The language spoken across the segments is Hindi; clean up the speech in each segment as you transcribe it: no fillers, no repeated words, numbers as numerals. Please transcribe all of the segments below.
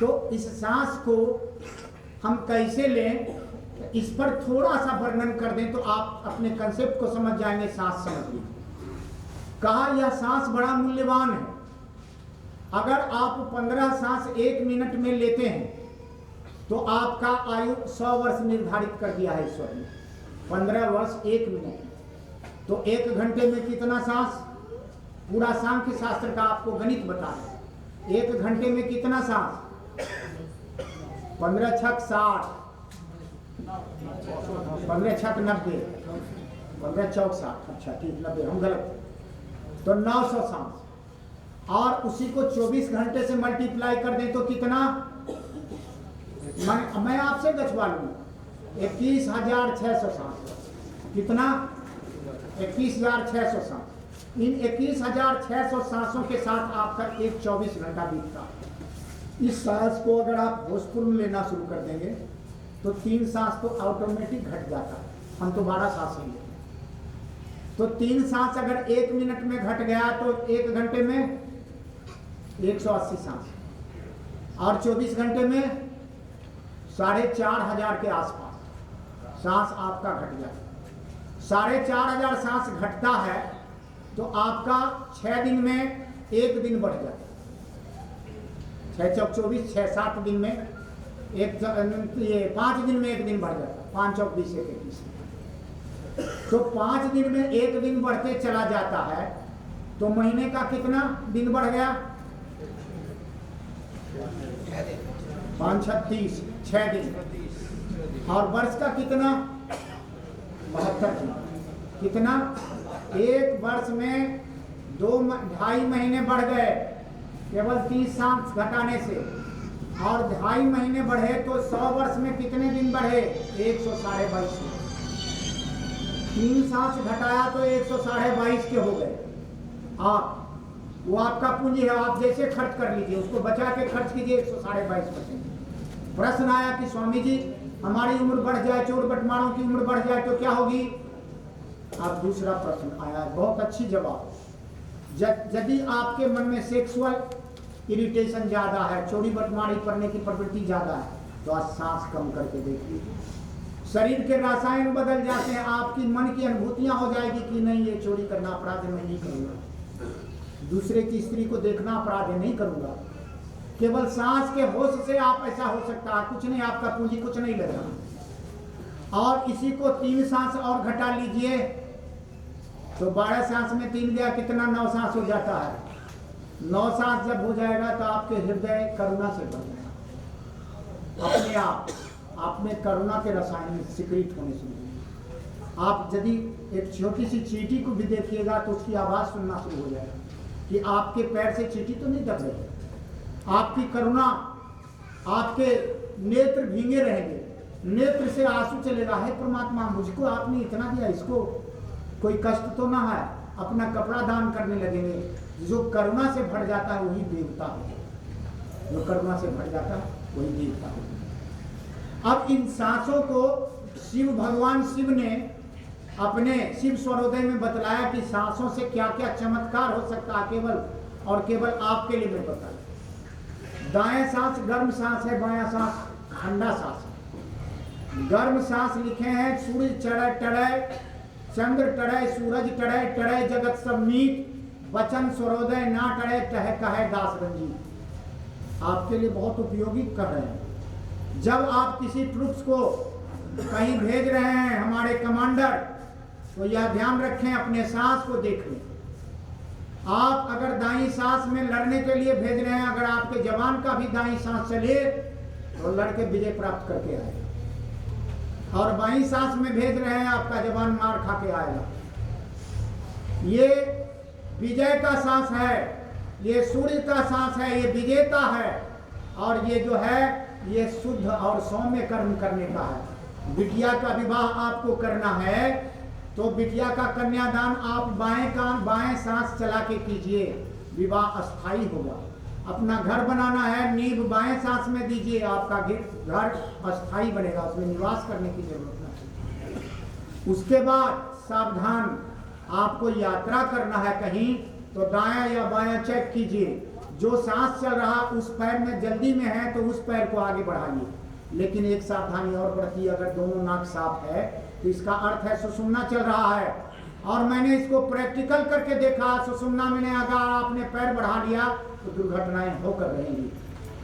तो इस सांस को हम कैसे लें, इस पर थोड़ा सा वर्णन कर दें तो आप अपने कंसेप्ट को समझ जाएंगे। सांस समझिए। कहा यह सांस बड़ा मूल्यवान है। अगर आप 15 सांस 1 मिनट में लेते हैं तो आपका आयु 100 वर्ष निर्धारित कर दिया है ईश्वर ने। 15 वर्ष 1 मिनट, तो 1 घंटे में कितना सांस? पूरा सांख्य शास्त्र का आपको गणित बता है। 1 घंटे में कितना सांस? 15 छक 60, 15 छक 90, 15 चौक 60। अच्छा ठीक, 90 हम गलत, तो 900 सांस। और उसी को 24 घंटे से मल्टीप्लाई कर दें तो कितना? मैं आपसे गछवा लूँ 21,600 सांस। कितना? 21,600 सांस। इन 21,600 सांसों के साथ आपका एक 24 घंटा बीतता है। इस सांस को अगर आप होशपूर्ण लेना शुरू कर देंगे तो 3 सांस तो ऑटोमेटिक घट जाता है। हम तो 12 सांस लेंगे, तो 3 सांस अगर 1 मिनट में घट गया तो 1 घंटे में 180 सांस, और 24 घंटे में 4,500 के आसपास सांस आपका घट जाता। 4,500 सांस घटता है तो आपका 6 दिन में 1 दिन बढ़ जाता है। 6 चौक 24, 6-7 दिन में ये 5 दिन में 1 दिन बढ़ जाता है। 5 चौक 20, 21, तो 5 दिन में 1 दिन बढ़ते चला जाता है। तो महीने का कितना दिन बढ़ गया? 5 36, 6 दिन। और वर्ष का कितना? 72 दिन। कितना? 1 वर्ष में 2.5 महीने बढ़ गए केवल 30 सांस घटाने से, और 2.5 महीने बढ़े तो 100 वर्ष में कितने दिन बढ़े? 122 दिन। 3 सांस घटाया तो 122 के हो गए। आप वो आपका पूंजी है, आप जैसे खर्च कर लीजिए, उसको बचा के खर्च कीजिए। 122%। प्रश्न आया कि स्वामी जी हमारी उम्र बढ़ जाए, चोर बटमारों की उम्र बढ़ जाए तो क्या होगी? अब दूसरा प्रश्न आया, बहुत अच्छी जवाब। यदि आपके मन में सेक्सुअल इरिटेशन ज्यादा है, चोरी बटमारी करने की प्रवृत्ति ज्यादा है, तो आज सांस कम करके देखिए। शरीर के रासायन बदल जाते हैं, आपकी मन की अनुभूतियां हो जाएगी कि नहीं ये चोरी करना अपराध है, मैं नहीं करूंगा। दूसरे की स्त्री को देखना अपराध है, नहीं करूंगा। केवल सांस के होश से आप ऐसा हो सकता है, कुछ नहीं, आपका पूंजी कुछ नहीं लग रहा। और इसी को 3 सांस और घटा लीजिए तो 12 सांस में 3 गया, कितना? 9 सांस हो जाता है। 9 सांस जब हो जाएगा तो आपके हृदय करुणा से भर जाएगा। अपने आप में करुणा के रसायन सिक्रिट होने शुरू होंगे। आप यदि एक छोटी सी चींटी को भी देखिएगा तो उसकी आवाज सुनना शुरू हो जाएगा कि आपके पैर से चींटी तो नहीं दब रही। आपकी करुणा, आपके नेत्र भींगे रहेंगे, नेत्र से आंसू चलेगा, हे परमात्मा मुझको आपने इतना दिया, इसको कोई कष्ट तो ना है। अपना कपड़ा दान करने लगेंगे। जो करुणा से भर जाता है वही देवता है, जो करुणा से भर जाता है वही देवता है। अब इन सांसों को शिव भगवान शिव ने अपने शिव स्वरोदय में बतलाया कि सांसों से क्या क्या चमत्कार हो सकता है, केवल और केवल आपके लिए मैं बताया। दाएं सांस गर्म सांस है, बायां सांस ठंडा सांस है। गर्म सांस लिखे हैं, सूर्य चढ़े टड़े, चंद्र टड़े, सूरज टड़े टड़े, जगत सब मीत, वचन स्वरोदय ना टड़े, टह कहे दास रंजीत। आपके लिए बहुत उपयोगी कर रहे हैं। जब आप किसी ट्रुप्स को कहीं भेज रहे हैं, हमारे कमांडर, तो यह ध्यान रखें, अपने सांस को देख लें। आप अगर दाईं सांस में लड़ने के लिए भेज रहे हैं, अगर आपके जवान का भी दाईं सांस चले तो लड़के विजय प्राप्त करके आए, और बाईं सांस में भेज रहे हैं, आपका जवान मार खा के आएगा। ये विजय का सांस है, ये सूर्य का सांस है, ये विजेता है, और ये जो है ये शुद्ध और सौम्य कर्म करने का है। बिटिया का विवाह आपको करना है तो बिटिया का कन्यादान आप बाएं सांस चला के कीजिए, विवाह अस्थाई होगा। अपना घर बनाना है, नींव बाएं सांस में दीजिए, आपका घर अस्थाई बनेगा, उसमें निवास करने की जरूरत नहीं। उसके बाद सावधान, आपको यात्रा करना है कहीं तो दायां या बायां चेक कीजिए। जो सांस चल रहा उस पैर में जल्दी में है तो उस पैर को आगे बढ़ाइए। लेकिन एक सावधानी और बढ़ती है, अगर दोनों नाक साफ है तो इसका अर्थ है सुषुम्ना चल रहा है। और मैंने इसको प्रैक्टिकल करके देखा, सुषुम्ना में अगर आपने पैर बढ़ा लिया तो दुर्घटनाएं होकर रहेंगी।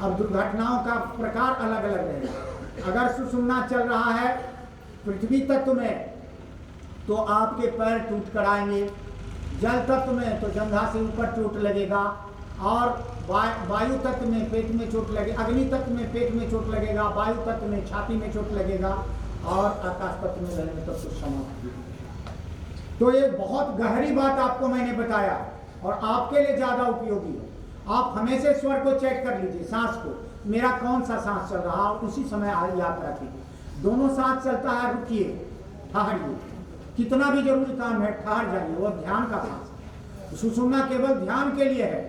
अब दुर्घटनाओं का प्रकार अलग अलग रहेगा। अगर सुषुम्ना चल रहा है पृथ्वी तत्व में तो आपके पैर टूट कर आएंगे, जल तत्व में तो जंघा से ऊपर चोट लगेगा, और वायु तत्व में पेट में चोट लगेगा, अग्नि तत्व में पेट में चोट लगेगा, वायु तत्व में छाती में चोट लगेगा, और आकाश तत्व में रहने तक तो समाप्त होगी। तो ये बहुत गहरी बात आपको मैंने बताया और आपके लिए ज्यादा उपयोगी है। आप हमेशा स्वर को चेक कर लीजिए, सांस को, मेरा कौन सा सांस चल रहा है, उसी समय याद रखिए। दोनों सांस चलता है, रुकिए, ठहरिए, कितना भी जरूरी काम है ठहर जाइए, वो ध्यान का सांस। सुषुम्ना केवल ध्यान के लिए है,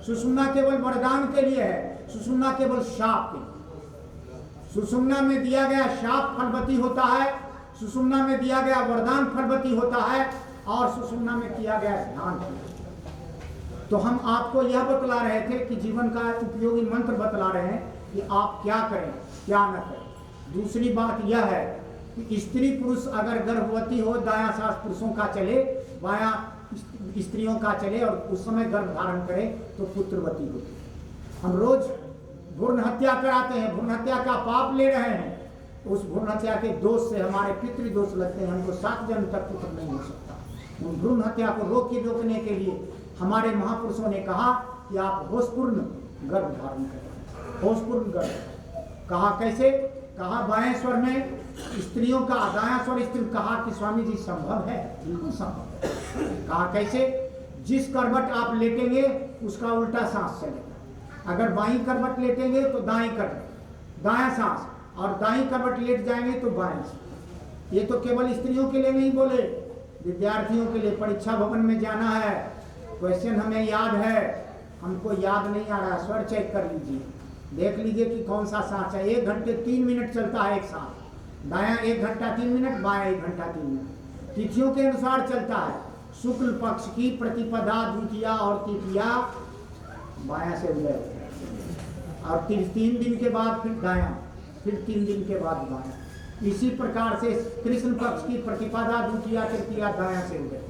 सुषुम्ना केवल वरदान के लिए है, सुषुम्ना केवल शाप के लिए। सुषुम्ना में दिया गया शाप फलवती होता है, सुषुम्ना में दिया गया वरदान फलवती होता है, और सुषुम्ना में किया गया ध्यान। तो हम आपको यह बतला रहे थे कि जीवन का उपयोगी मंत्र बतला रहे हैं कि आप क्या करें क्या न करें। दूसरी बात यह है कि स्त्री पुरुष अगर गर्भवती हो, दायां सांस पुरुषों का चले, बायां स्त्रियों का चले, और उस समय गर्भ धारण करे तो पुत्रवती होती है। हम रोज भ्रूण हत्या कराते हैं, भ्रूण हत्या का पाप ले रहे हैं, उस भ्रूण हत्या के दोष से हमारे पितृदोष लगते हैं, हमको 7 जन्म तक पुत्र नहीं हो सकता। उन भ्रूण हत्या को रोकने के लिए हमारे महापुरुषों ने कहा कि आप होशपूर्ण गर्भ धारण करें। होशपूर्ण गर्भ कहा कैसे? कहा बाएं स्वर में स्त्रियों का, दायां स्वर स्त्री, कहा कि स्वामी जी संभव है, बिल्कुल संभव है। कहा कैसे? जिस करवट आप लेटेंगे उसका उल्टा सांस चलेगा। अगर बाईं करवट लेटेंगे तो दाईं करवट, दायां सांस, और दाईं करवट लेट जाएंगे तो बाएं। ये तो केवल स्त्रियों के लिए नहीं बोले, विद्यार्थियों के लिए। परीक्षा भवन में जाना है, क्वेश्चन हमें याद है, हमको याद नहीं आ रहा, स्वर चेक कर लीजिए, देख लीजिए कि कौन सा सांस है। 1 घंटे 3 मिनट चलता है एक सांस, दायां 1 घंटा 3 मिनट, बायां 1 घंटा 3 मिनट, तिथियों के अनुसार चलता है। शुक्ल पक्ष की प्रतिपदा, द्वितीया और तृतीया बायां से उदय, और 3 दिन के बाद फिर दायां, फिर 3 दिन के बाद बायां। इसी प्रकार से कृष्ण पक्ष की प्रतिपदा, द्वितीया तृतीया दायां से उदय।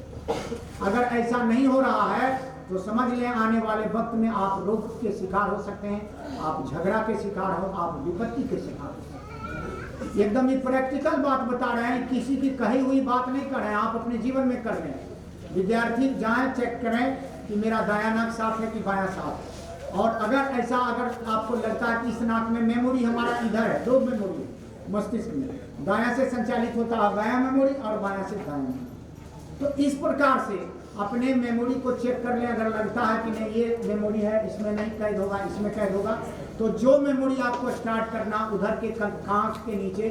अगर ऐसा नहीं हो रहा है तो समझ लें आने वाले वक्त में आप रोग के शिकार हो सकते हैं, आप झगड़ा के शिकार हो, आप विपत्ति के शिकार हो सकते हैं। एकदम ही प्रैक्टिकल बात बता रहे हैं, किसी की कही हुई बात नहीं कर रहे हैं, आप अपने जीवन में कर रहे हैं। विद्यार्थी जाएं, चेक करें कि मेरा दायां नाक साफ है कि बायां साफ है। और अगर ऐसा अगर आपको लगता है कि इस नाक में मेमोरी हमारा इधर है, 2 मेमोरी मस्तिष्क में, दायां से संचालित होता है बायां मेमोरी और बायां से दायां मेमोरी। तो इस प्रकार से अपने मेमोरी को चेक कर लें। अगर लगता है कि नहीं ये मेमोरी है, इसमें नहीं कैद होगा, इसमें कैद होगा, तो जो मेमोरी आपको स्टार्ट करना, उधर के कांच के नीचे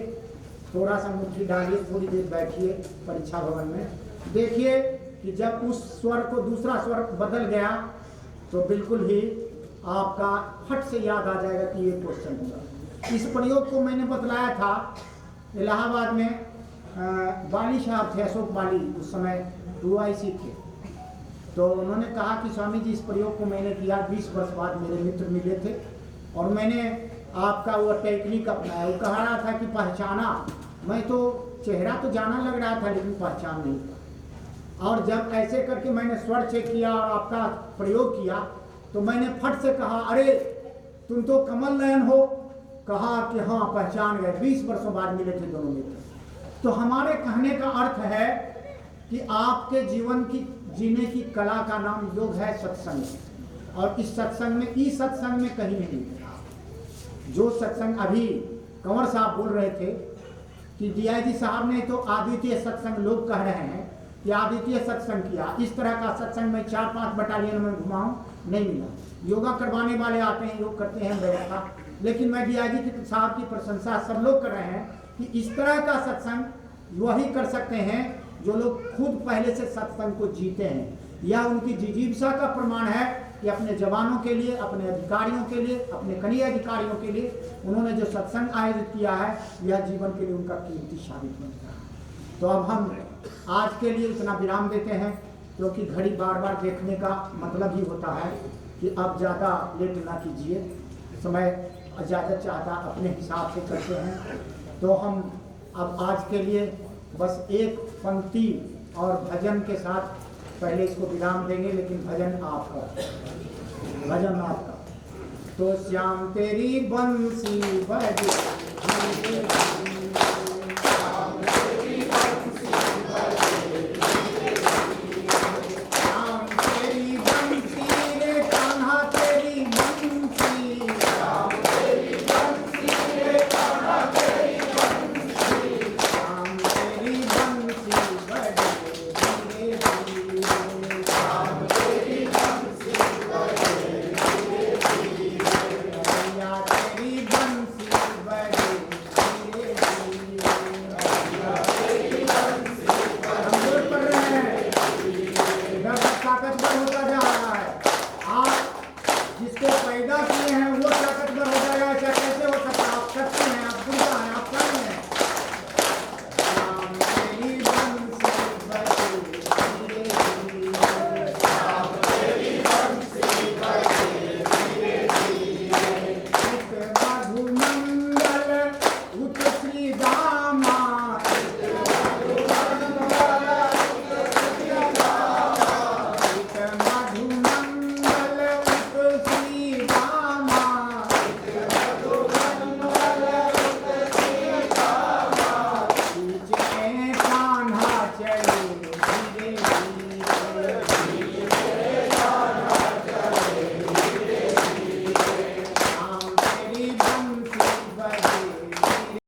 थोड़ा सा मुट्ठी डालिए, थोड़ी देर बैठिए परीक्षा भवन में, देखिए कि जब उस स्वर को दूसरा स्वर बदल गया तो बिल्कुल ही आपका फट से याद आ जाएगा कि ये क्वेश्चन होगा। इस प्रयोग को मैंने बतलाया था इलाहाबाद में, बाली साहब थे, अशोक बाली, उस समय UIC थे। तो उन्होंने कहा कि स्वामी जी इस प्रयोग को मैंने किया, 20 वर्ष बाद मेरे मित्र मिले थे और मैंने आपका वो टेक्निक अपनाया। वो कह रहा था कि पहचाना, मैं तो चेहरा तो जाना लग रहा था लेकिन पहचान नहीं था। और जब ऐसे करके मैंने स्वर चेक किया और आपका प्रयोग किया तो मैंने फट से कहा, अरे तुम तो कमल नयन हो। कहा कि हाँ पहचान गए, 20 वर्षों बाद मिले थे दोनों मित्र। तो हमारे कहने का अर्थ है कि आपके जीवन की जीने की कला का नाम योग है, सत्संग। और इस सत्संग में, इस सत्संग में कहीं नहीं। जो सत्संग अभी कंवर साहब बोल रहे थे कि DIG साहब ने तो आदित्य सत्संग, लोग कह रहे हैं कि आदित्य सत्संग किया, इस तरह का सत्संग मैं 4-5 बटालियन में घुमाऊं, नहीं मिला। योगा करवाने वाले आते हैं, योग करते हैं व्यवस्था, लेकिन मैं DIG साहब की प्रशंसा सब लोग कर रहे हैं कि इस तरह का सत्संग वही कर सकते हैं जो लोग खुद पहले से सत्संग को जीते हैं। यह उनकी जिजीविका का प्रमाण है कि अपने जवानों के लिए, अपने अधिकारियों के लिए, अपने कनीय अधिकारियों के लिए उन्होंने जो सत्संग आयोजित किया है, यह जीवन के लिए उनका कीमती साबित बनता है। तो अब हम आज के लिए इतना विराम देते हैं, क्योंकि घड़ी बार बार देखने का मतलब ही होता है कि अब ज़्यादा लेट ना कीजिए, समय इजाज़त चाहता अपने हिसाब से करते हैं। तो हम अब आज के लिए बस एक पंक्ति और भजन के साथ पहले इसको विराम देंगे, लेकिन भजन आपका, भजन आपका। तो श्याम तेरी बंसी बजे